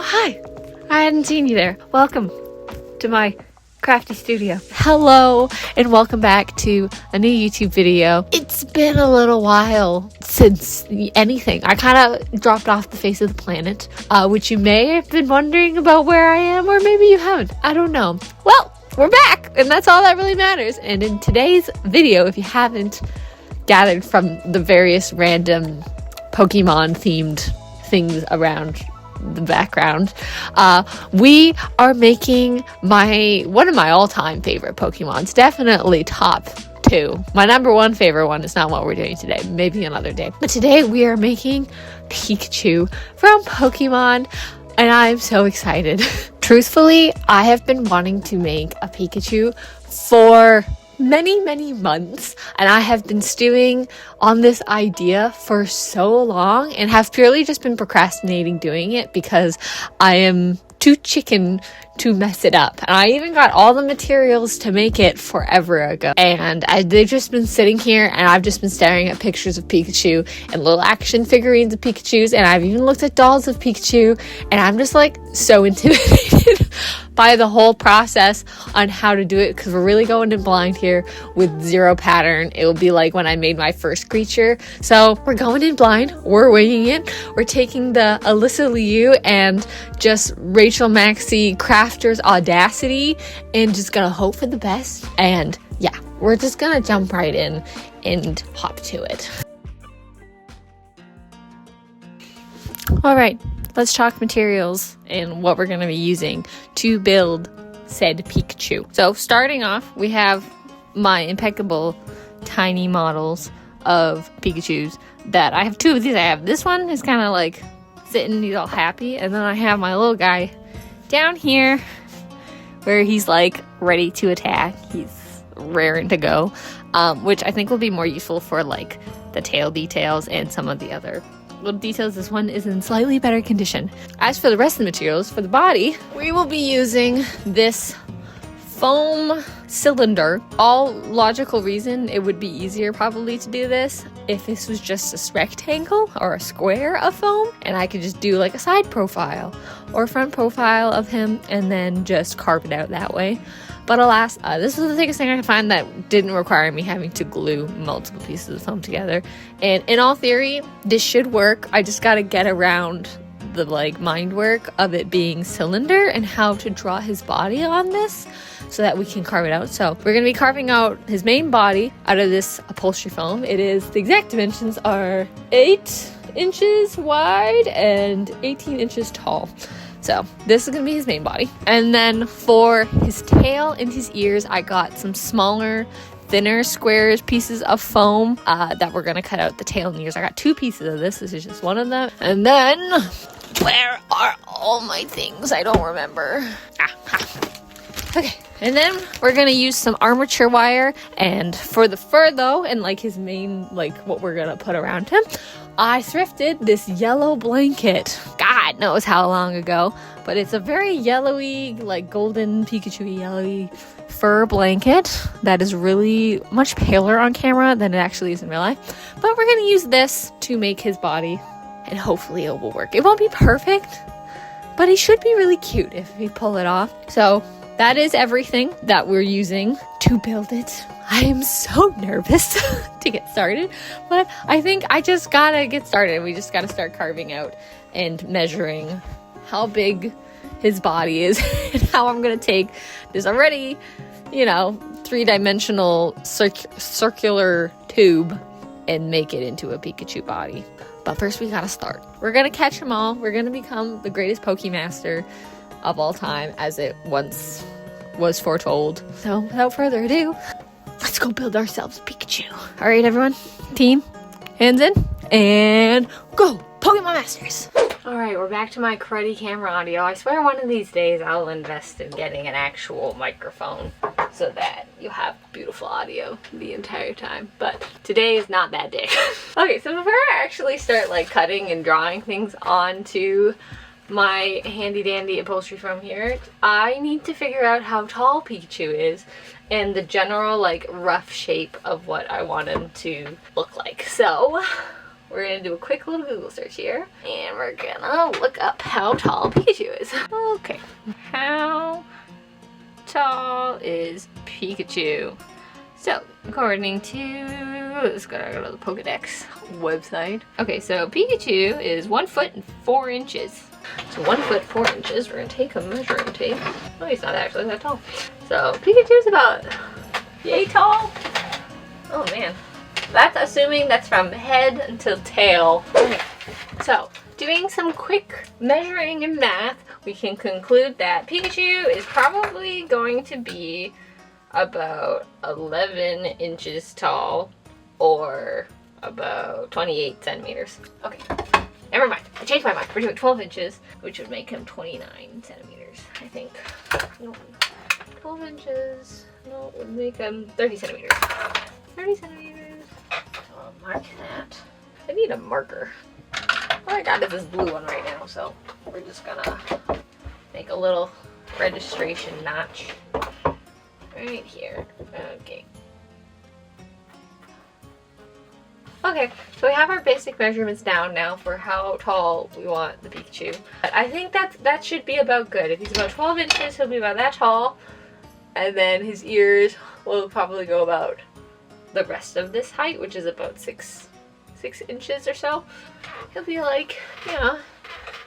Hi! I hadn't seen you there. Welcome to my crafty studio. Hello, and welcome back to a new YouTube video. It's been a little while since anything. I kind of dropped off the face of the planet, which you may have been wondering about where I am, or maybe you haven't. I don't know. Well, we're back, and that's all that really matters. And in today's video, if you haven't gathered from the various random Pokemon-themed things around the background, we are making one of my all-time favorite Pokemons, definitely top 2. My number 1 favorite one is not what we're doing today, maybe another day, but today we are making Pikachu from Pokemon, and I'm so excited. Truthfully, I have been wanting to make a Pikachu for many months, and I have been stewing on this idea for so long and have purely just been procrastinating doing it because I am too chicken to mess it up. And I even got all the materials to make it forever ago, and they've just been sitting here, and I've just been staring at pictures of Pikachu and little action figurines of Pikachus, and I've even looked at dolls of Pikachu, and I'm just like so intimidated by the whole process on how to do it, because we're really going in blind here with zero pattern. It will be like when I made my first creature. So we're going in blind, we're winging it, we're taking the Alyssa Liu and just Rachel Maxey crafter's audacity and just gonna hope for the best. And yeah, we're just gonna jump right in and hop to it. All right, let's talk materials and what we're going to be using to build said Pikachu. So starting off, we have my impeccable tiny models of Pikachus that I have 2 of these. I have this one is kind of like sitting, he's all happy, and then I have my little guy down here where he's like ready to attack. He's raring to go, which I think will be more useful for like the tail details and some of the other little details. This one is in slightly better condition. As for the rest of the materials, for the body, we will be using this foam cylinder. All logical reason it would be easier probably to do this if this was just a rectangle or a square of foam, and I could just do like a side profile or front profile of him and then just carve it out that way. But alas, this was the thickest thing I could find that didn't require me having to glue multiple pieces of foam together. And in all theory, this should work. I just gotta get around the like mind work of it being cylinder and how to draw his body on this so that we can carve it out. So we're gonna be carving out his main body out of this upholstery foam. The exact dimensions are 8 inches wide and 18 inches tall. So this is going to be his main body. And then for his tail and his ears, I got some smaller, thinner squares pieces of foam that we're going to cut out the tail and ears. I got 2 pieces of this. This is just one of them. And then, where are all my things? I don't remember. Okay. And then we're going to use some armature wire. And for the fur though, and like his main, like what we're going to put around him, I thrifted this yellow blanket. God knows how long ago, but it's a very yellowy, like golden Pikachu yellowy fur blanket that is really much paler on camera than it actually is in real life. But we're going to use this to make his body, and hopefully it will work. It won't be perfect, but he should be really cute if we pull it off. So that is everything that we're using to build it. I am so nervous to get started, but I think I just gotta get started. We just gotta start carving out and measuring how big his body is and how I'm gonna take this already, 3-dimensional circular tube and make it into a Pikachu body. But first we gotta start. We're gonna catch them all. We're gonna become the greatest Pokemaster of all time, as it once was foretold. So without further ado, let's go build ourselves a Pikachu. All right, everyone, team, hands in, and go, Pokemon Masters. All right, we're back to my cruddy camera audio. I swear one of these days I'll invest in getting an actual microphone so that you have beautiful audio the entire time. But today is not that day. Okay, so before I actually start like cutting and drawing things onto my handy dandy upholstery foam here, I need to figure out how tall Pikachu is and the general like rough shape of what I want him to look like. So we're gonna do a quick little Google search here, and we're gonna look up how tall Pikachu is. Okay, how tall is Pikachu? So, according to, let's go to the Pokedex website. Okay, so Pikachu is 1 foot and 4 inches. So 1 foot 4 inches. We're gonna take a measuring tape. Oh, he's not actually that tall. So Pikachu's about yay tall. Oh man, that's assuming that's from head until tail. Okay. So doing some quick measuring and math, we can conclude that Pikachu is probably going to be about 11 inches tall, or about 28 centimeters. Okay, never mind. I changed my mind. We're doing 12 inches, which would make him 29 centimeters, I think. No, 12 inches, no, it would make him 30 centimeters. 30 centimeters. I'll mark that. I need a marker. All I got is this blue one right now, so we're just gonna make a little registration notch right here. Okay. Okay, so we have our basic measurements down now for how tall we want the Pikachu. I think that should be about good. If he's about 12 inches, he'll be about that tall. And then his ears will probably go about the rest of this height, which is about 6 inches or so. He'll be like, you know,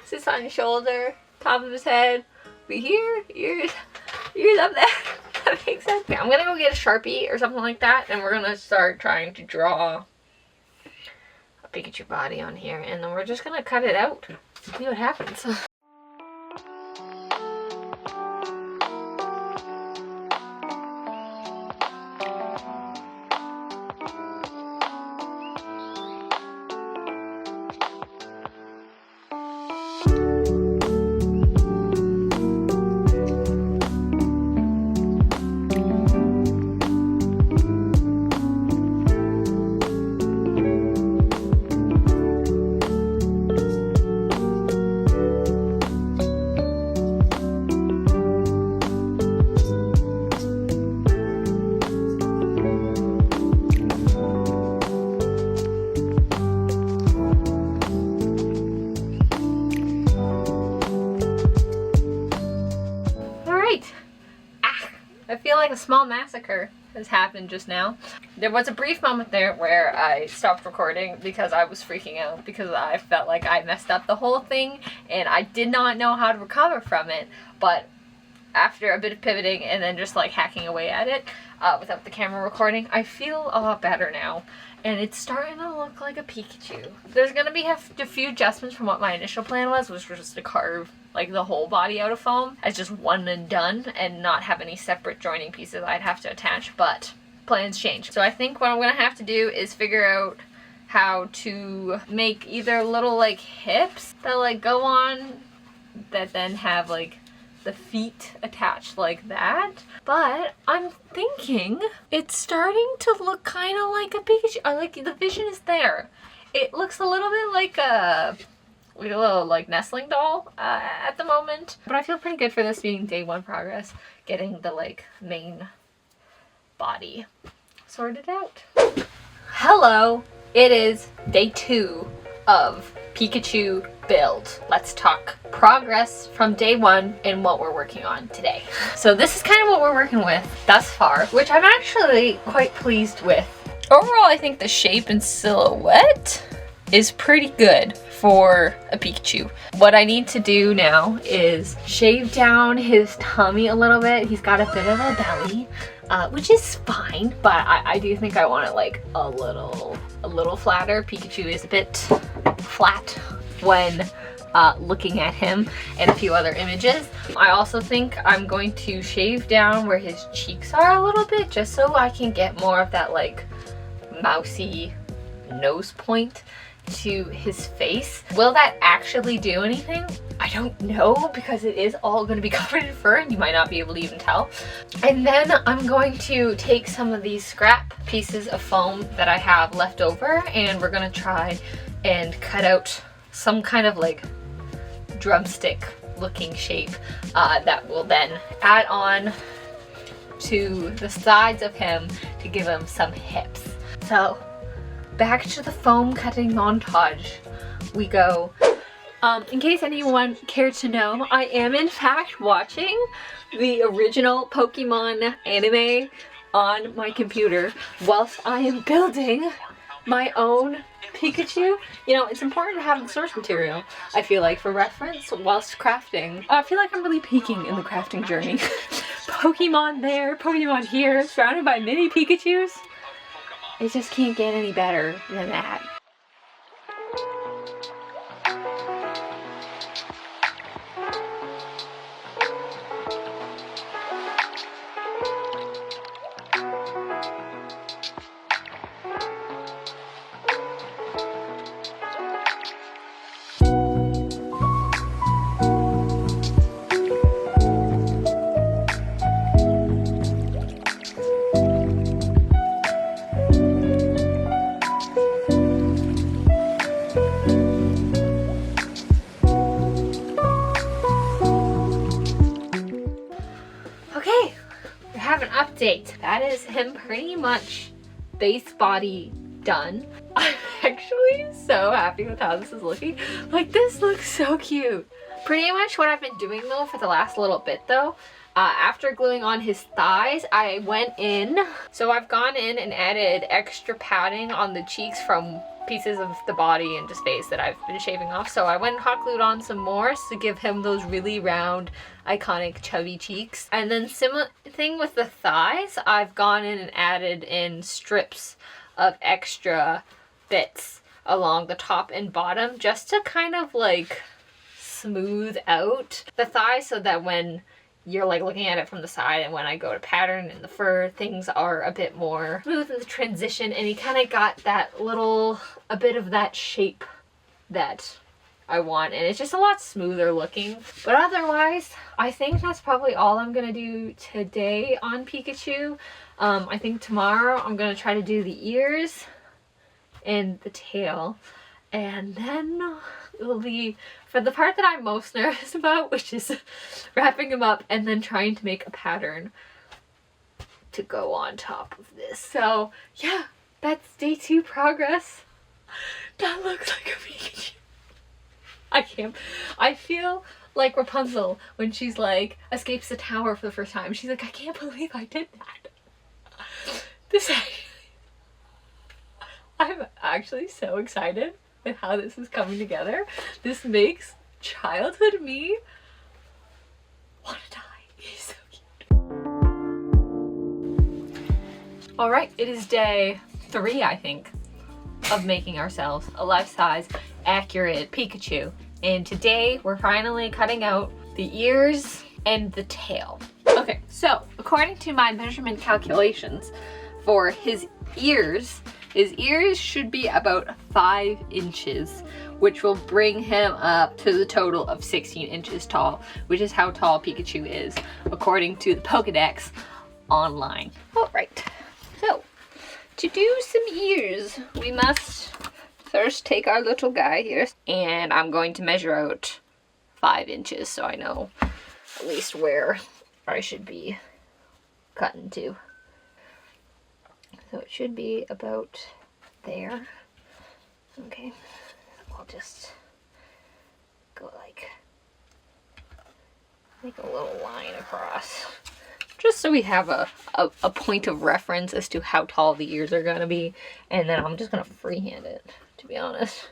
sits on your shoulder, top of his head, be here, ears up there. That makes sense. Okay, I'm gonna go get a Sharpie or something like that, and we're gonna start trying to draw a Pikachu body on here, and then we're just gonna cut it out and see what happens. I feel like a small massacre has happened just now. There was a brief moment there where I stopped recording because I was freaking out because I felt like I messed up the whole thing and I did not know how to recover from it. But after a bit of pivoting and then just like hacking away at it without the camera recording, I feel a lot better now. And it's starting to look like a Pikachu. There's gonna be a few adjustments from what my initial plan was, which was just to carve like the whole body out of foam as just one and done and not have any separate joining pieces I'd have to attach, but plans change. So I think what I'm gonna have to do is figure out how to make either little like hips that like go on that then have like the feet attached like that. But I'm thinking it's starting to look kind of like a Pikachu. Like the vision is there. It looks a little bit like a little like nestling doll at the moment. But I feel pretty good for this being day one progress, getting the like main body sorted out. Hello, it is day 2 of Pikachu build. Let's talk progress from day 1 and what we're working on today. So this is kind of what we're working with thus far, which I'm actually quite pleased with. Overall, I think the shape and silhouette is pretty good for a Pikachu. What I need to do now is shave down his tummy a little bit. He's got a bit of a belly, which is fine, but I do think I want it like a little flatter. Pikachu is a bit flat when looking at him and a few other images. I also think I'm going to shave down where his cheeks are a little bit, just so I can get more of that like mousy nose point to his face. Will that actually do anything? I don't know, because it is all going to be covered in fur and you might not be able to even tell. And then I'm going to take some of these scrap pieces of foam that I have left over, and we're going to try and cut out some kind of like drumstick looking shape that will then add on to the sides of him to give him some hips. So back to the foam cutting montage we go. In case anyone cared to know, I am in fact watching the original Pokemon anime on my computer whilst I am building my own Pikachu. You know, it's important to have the source material, I feel like, for reference whilst crafting. I feel like I'm really peaking in the crafting journey. Pokemon there, Pokemon here, surrounded by mini Pikachus. It just can't get any better than that. Okay, we have an update. That is him pretty much base body done. I'm actually so happy with how this is looking. Like, this looks so cute. Pretty much what I've been doing though for the last little bit though, after gluing on his thighs, I went in. So I've gone in and added extra padding on the cheeks from pieces of the body and just face that I've been shaving off. So I went and hot glued on some more to give him those really round, iconic chubby cheeks. And then similar thing with the thighs, I've gone in and added in strips of extra bits along the top and bottom just to kind of like smooth out the thighs so that when you're like looking at it from the side and when I go to pattern in the fur, things are a bit more smooth in the transition, and he kind of got that a bit of that shape that I want, and it's just a lot smoother looking. But otherwise, I think that's probably all I'm gonna do today on Pikachu. I think tomorrow I'm gonna try to do the ears and the tail, and then it'll be for the part that I'm most nervous about, which is wrapping him up and then trying to make a pattern to go on top of this. So yeah, that's day 2 progress. That looks like a Pikachu. I feel like Rapunzel when she's like escapes the tower for the first time. She's like, I can't believe I did that. I'm actually so excited with how this is coming together. This makes childhood me want to die. He's so cute. Alright, it is day 3, I think, of making ourselves a life-size accurate Pikachu. And today we're finally cutting out the ears and the tail. Okay, so according to my measurement calculations for his ears should be about 5 inches, which will bring him up to the total of 16 inches tall, which is how tall Pikachu is, according to the Pokedex online. Alright, so to do some ears, we must first take our little guy here, and I'm going to measure out 5 inches so I know at least where I should be cutting to. So it should be about there. Okay, I'll just go like, make a little line across, just so we have a point of reference as to how tall the ears are gonna be. And then I'm just gonna freehand it, to be honest.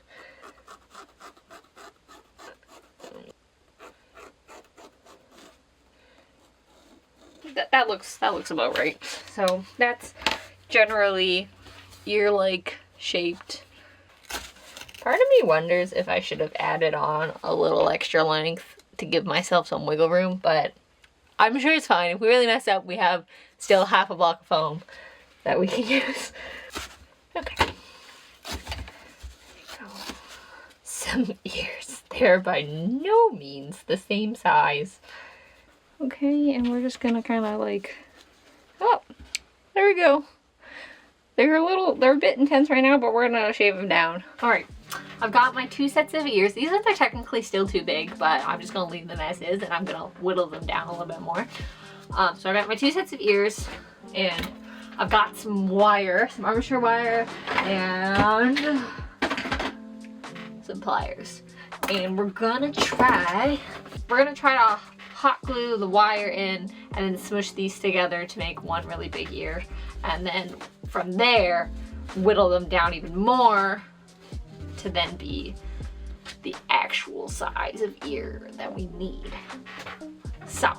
That looks about right. So that's generally ear-like shaped. Part of me wonders if I should have added on a little extra length to give myself some wiggle room, but I'm sure it's fine. If we really mess up, we have still half a block of foam that we can use. Okay. There you go. Some ears. They're by no means the same size. Okay, and we're just gonna kind of like, oh, there we go. They're a bit intense right now, but we're gonna shave them down. All right, I've got my 2 sets of ears. These are technically still too big, but I'm just gonna leave them as is, and I'm gonna whittle them down a little bit more. So I got my 2 sets of ears, and I've got some wire, some armature wire, and some pliers. And we're gonna try to hot glue the wire in and then smush these together to make one really big ear. And then from there, whittle them down even more to then be the actual size of ear that we need. So.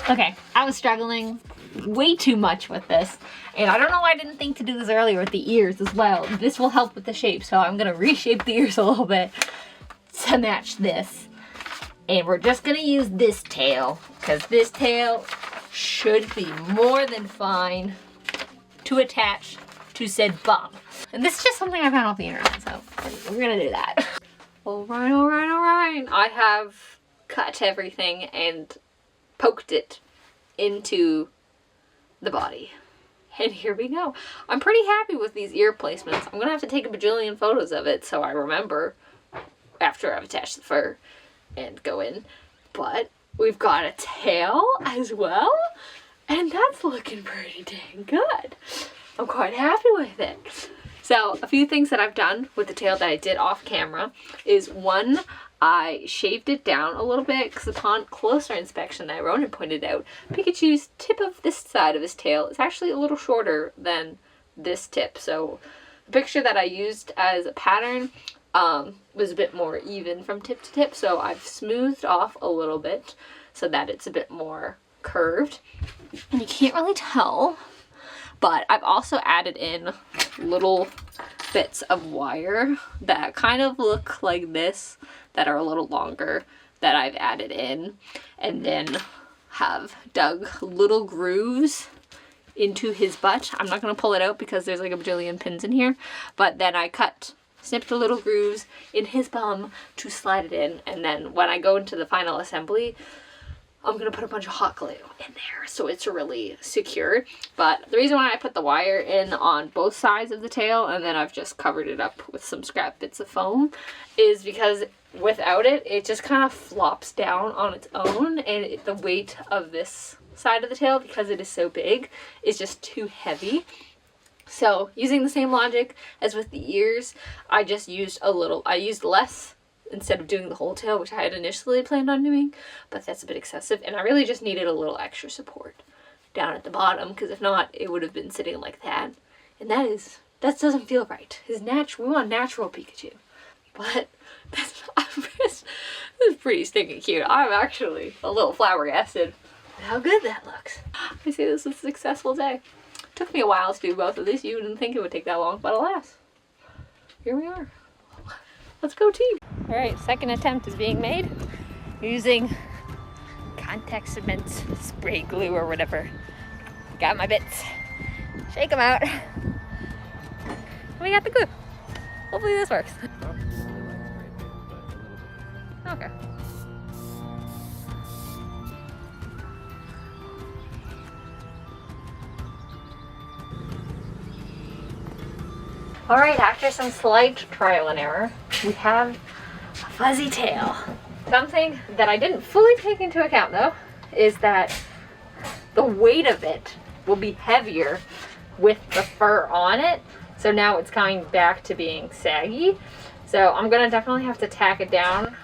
Okay, I was struggling way too much with this, and I don't know why I didn't think to do this earlier with the ears as well. This will help with the shape, so I'm gonna reshape the ears a little bit to match this. And we're just gonna use this tail, because this tail should be more than fine to attach to said bum. And this is just something I found off the internet, so we're gonna do that. All right, all right, all right. I have cut everything and poked it into the body. And here we go. I'm pretty happy with these ear placements. I'm gonna have to take a bajillion photos of it so I remember after I've attached the fur and go in. But we've got a tail as well, and that's looking pretty dang good. I'm quite happy with it. So a few things that I've done with the tail that I did off camera is, one, I shaved it down a little bit because upon closer inspection that Rhiannon pointed out, Pikachu's tip of this side of his tail is actually a little shorter than this tip. So the picture that I used as a pattern was a bit more even from tip to tip. So I've smoothed off a little bit so that it's a bit more curved. And you can't really tell, but I've also added in little bits of wire that kind of look like this, that are a little longer, that I've added in, and then have dug little grooves into his butt. I'm not going to pull it out because there's like a bajillion pins in here, but then I snipped the little grooves in his bum to slide it in, and then when I go into the final assembly, I'm going to put a bunch of hot glue in there so it's really secure. But the reason why I put the wire in on both sides of the tail and then I've just covered it up with some scrap bits of foam is because without it, it just kind of flops down on its own, and the weight of this side of the tail, because it is so big, is just too heavy. So using the same logic as with the ears, I just used I used less instead of doing the whole tail, which I had initially planned on doing, but that's a bit excessive, and I really just needed a little extra support down at the bottom, because if not, it would have been sitting like that, and that doesn't feel right. We want natural Pikachu, but this is pretty stinking cute. I'm actually a little flabbergasted with how good that looks. I say this is a successful day. It took me a while to do both of these. You didn't think it would take that long, but alas, here we are. Let's go team. All right, second attempt is being made using contact cement spray glue or whatever. Got my bits. Shake them out. And we got the glue. Hopefully this works. Okay. All right, after some slight trial and error, we have a fuzzy tail. Something that I didn't fully take into account though is that the weight of it will be heavier with the fur on it. So now it's coming back to being saggy. So I'm gonna definitely have to tack it down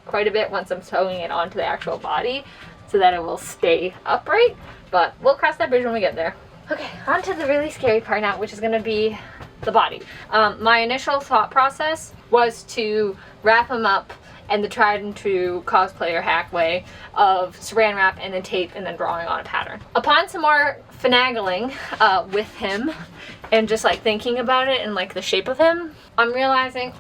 quite a bit once I'm sewing it onto the actual body so that it will stay upright, but we'll cross that bridge when we get there. Okay, on to the really scary part now, which is gonna be the body. My initial thought process was to wrap him up and the tried and true cosplayer hack way of saran wrap and then tape and then drawing on a pattern. Upon some more finagling with him and just like thinking about it and like the shape of him, I'm realizing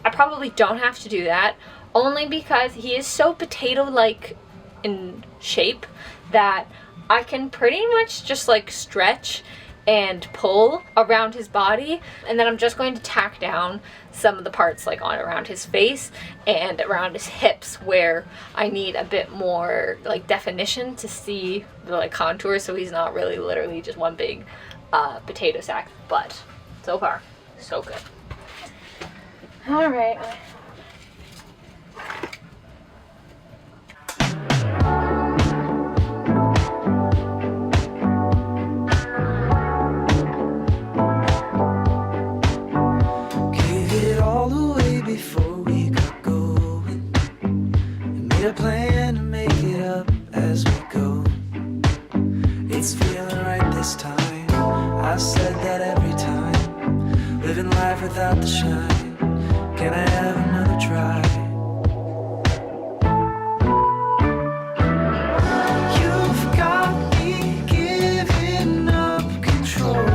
I probably don't have to do that, only because he is so potato-like in shape that I can pretty much just like stretch and pull around his body, and then I'm just going to tack down some of the parts like on around his face and around his hips where I need a bit more like definition to see the like contours, so he's not really literally just one big potato sack. But so far so good. All right. A plan to make it up as we go. It's feeling right this time. I've said that every time. Living life without the shine. Can I have another try? You've got me giving up control.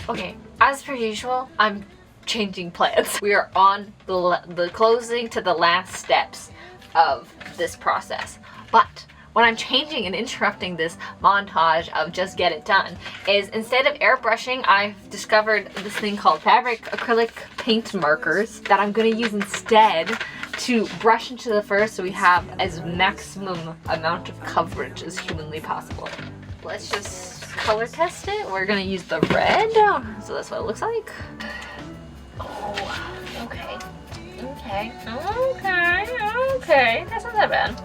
Okay, as per usual, I'm changing plans. We are on the closing to the last steps of this process. But what I'm changing and interrupting this montage of just get it done is instead of airbrushing, I've discovered this thing called fabric acrylic paint markers that I'm going to use instead to brush into the fur so we have as maximum amount of coverage as humanly possible. Let's just color test it. We're gonna use the red, so that's what it looks like. Oh, okay, that's not that bad.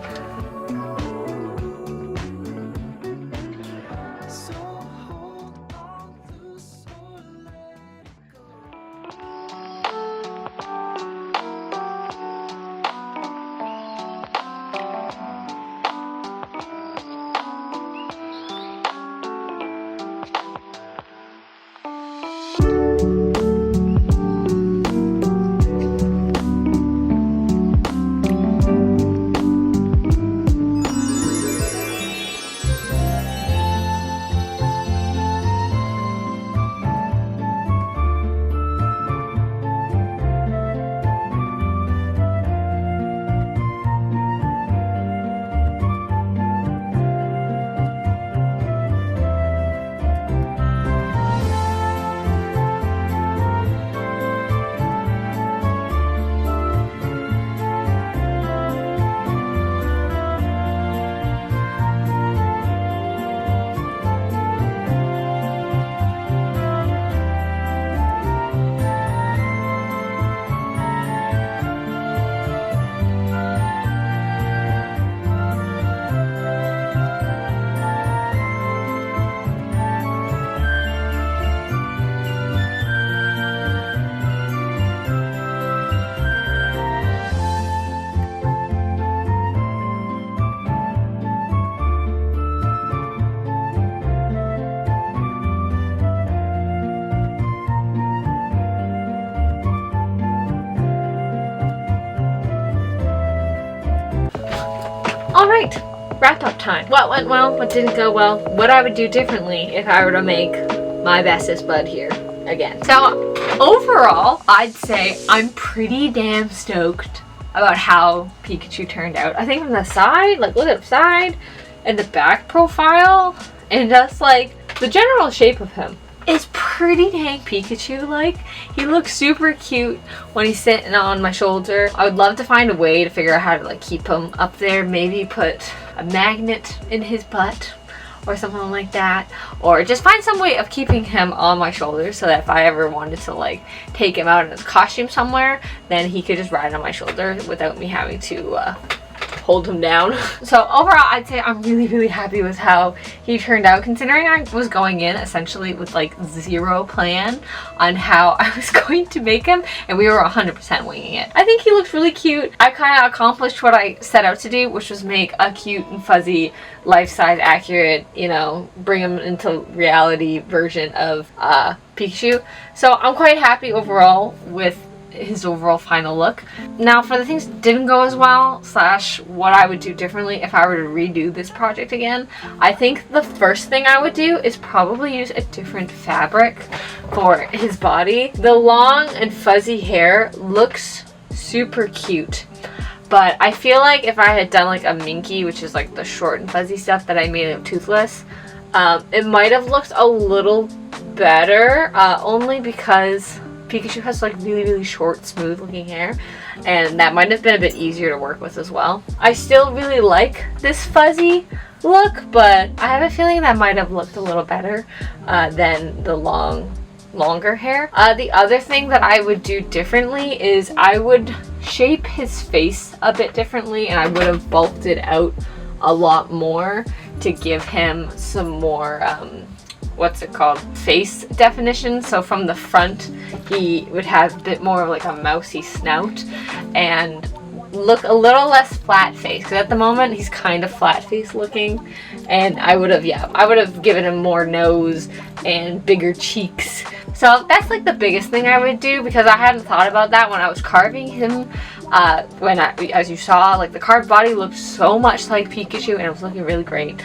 Alright, wrap up time. What went well, what didn't go well, what I would do differently if I were to make my bestest bud here again. So overall, I'd say I'm pretty damn stoked about how Pikachu turned out. I think from the side, like look at the side and the back profile and just like the general shape of him is pretty dang Pikachu-like. He looks super cute when he's sitting on my shoulder. I would love to find a way to figure out how to like keep him up there. Maybe put a magnet in his butt or something like that. Or just find some way of keeping him on my shoulder so that if I ever wanted to like take him out in his costume somewhere, then he could just ride on my shoulder without me having to hold him down. So overall, I'd say I'm really happy with how he turned out, considering I was going in essentially with like zero plan on how I was going to make him, and we were 100% winging it. I think he looks really cute. I kind of accomplished what I set out to do, which was make a cute and fuzzy, life-size accurate, you know, bring him into reality version of Pikachu. So I'm quite happy overall with his overall final look. Now for the things that didn't go as well, slash what I would do differently if I were to redo this project again, I think the first thing I would do is probably use a different fabric for his body. The long and fuzzy hair looks super cute. But I feel like if I had done like a Minky, which is like the short and fuzzy stuff that I made of Toothless, it might have looked a little better, only because Pikachu has like really short, smooth looking hair, and that might have been a bit easier to work with as well. I still really like this fuzzy look, but I have a feeling that might have looked a little better than the longer hair. The other thing that I would do differently is I would shape his face a bit differently, and I would have bulked it out a lot more to give him some more what's it called, face definition. So from the front he would have a bit more of like a mousy snout and look a little less flat face, because at the moment he's kind of flat face looking, and I would have given him more nose and bigger cheeks. So that's like the biggest thing I would do, because I hadn't thought about that when I was carving him. As you saw, like the carved body looked so much like Pikachu and it was looking really great,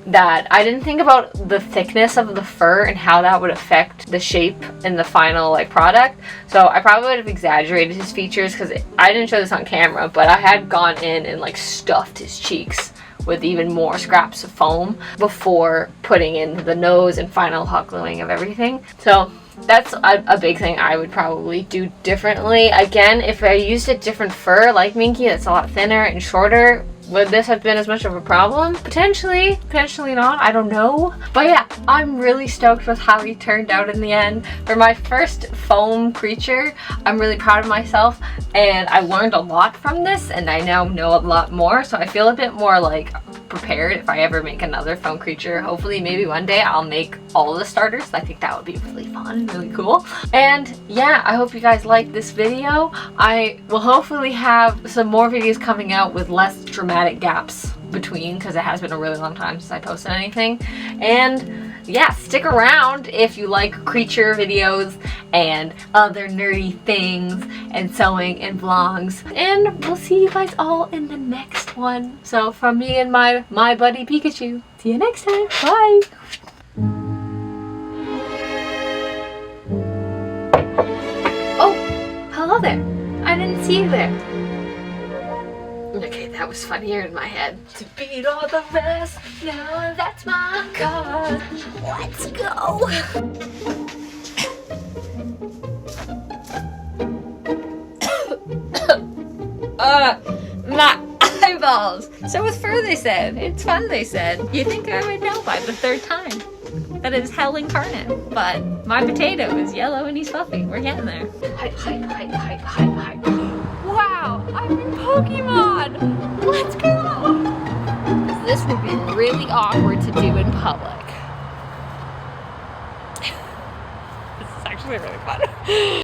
that I didn't think about the thickness of the fur and how that would affect the shape in the final like product. So I probably would have exaggerated his features, because I didn't show this on camera, but I had gone in and like stuffed his cheeks with even more scraps of foam before putting in the nose and final hot gluing of everything. So that's a big thing I would probably do differently. Again, if I used a different fur like Minky that's a lot thinner and shorter, would this have been as much of a problem? Potentially, potentially not, I don't know. But yeah, I'm really stoked with how he turned out in the end. For my first foam creature, I'm really proud of myself, and I learned a lot from this, and I now know a lot more, so I feel a bit more like prepared if I ever make another foam creature. Hopefully maybe one day I'll make all the starters. I think that would be really fun and really cool. And yeah, I hope you guys liked this video. I will hopefully have some more videos coming out with less dramatic gaps between, because it has been a really long time since I posted anything. And yeah, stick around if you like creature videos and other nerdy things and sewing and vlogs. And we'll see you guys all in the next one. So from me and my buddy Pikachu, see you next time. Bye! Oh, hello there. I didn't see you there. Okay, that was funnier in my head. To beat all the rest, now that's my card. Let's go! My eyeballs! So with fur, they said. It's fun, they said. You'd think I would know by the third time that it's hell incarnate, but my potato is yellow and he's fluffy. We're getting there. Hype. Wow, I'm in Pokemon! Let's go! This would be really awkward to do in public. This is actually really fun.